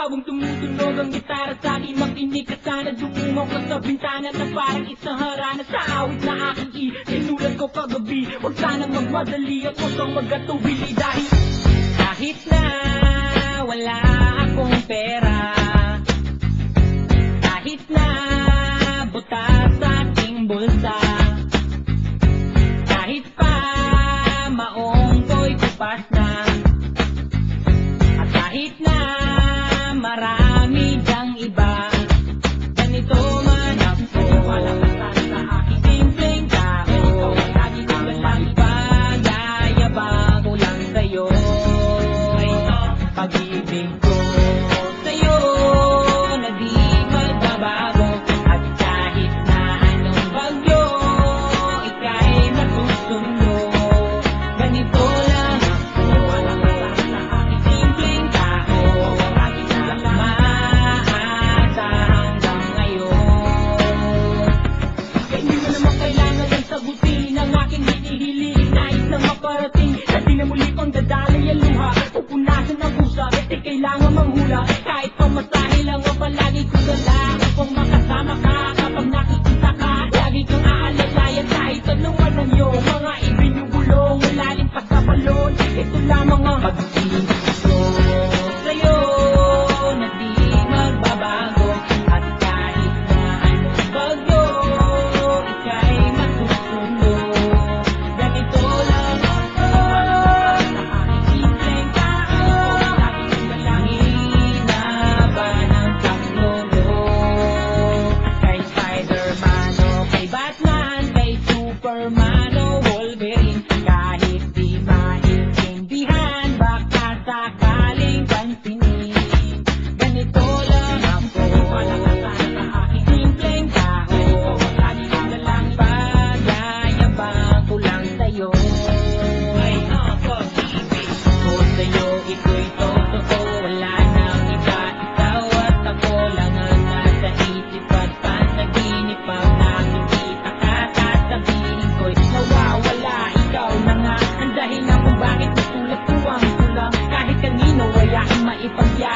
Habang tumutunog ang gitara sa akin, makinig ka sana. Dumungaw ka sa bintana na parang isang harana sa awit na aking sinulat ko kagabi. Huwag sanang magmadali, ako siyang magkatubili. Dahil kahit na wala akong pera, kahit na butas sa aking bulsa, kahit pa maong ko'y kupas na, at kahit na marami dyang iba, ganito man ako, malakasan sa aking simpleng tao. Lagi ko lang ipagayabang ko lang sa'yo, pag-ibig ko sa'yo na di magbabago. At kahit na anong bagyo, ika'y masusundo. Ganito lang ako, malakasan sa aking simpleng tao. Lagi ko lang maasa hanggang ngayon. Kaya hindi mo naman kailangan ang sagutin ang aking hinihiling. Nais na maparating, kasi na muli pang dadalay ang luha. Pupunasan ang pusa, di kailangan manghula. Kahit pamasahe lang ang palagi ko dala, upang makasama ka kapag nakikita ka. Lagi kang aalalayan kahit anong walang iyong mga ibinubulong. Malalim pa sa balon, ito lamang ang pag-ibig ko sa'yo na di magbabago. At kahit na anong bagyo, ika'y masusundo. Ganito lang ako, sa aking simpleng tao. Lagi kong dalangin na ba ng Panginoon. Kay Spider-Man o kay Batman, kay Superman o Wolverine, kahit di maintindihan, baka sakaling pansinin. Ganito lang ako, malakasan sa aking simpleng tao. Lagi kong dalang pagayabang ko lang sa'yo. Ay, pag-ibig ko sa'yo, ito'y totoo. Wala nang iba, ikaw at ako lang ang nasa isip at panaginip. Pag nakikita ka, sasabihin ko'y nawawala. Ikaw na nga ang dahilan kung bakit nasulat ko ang tulang. Kahit kanino, ayain maipagya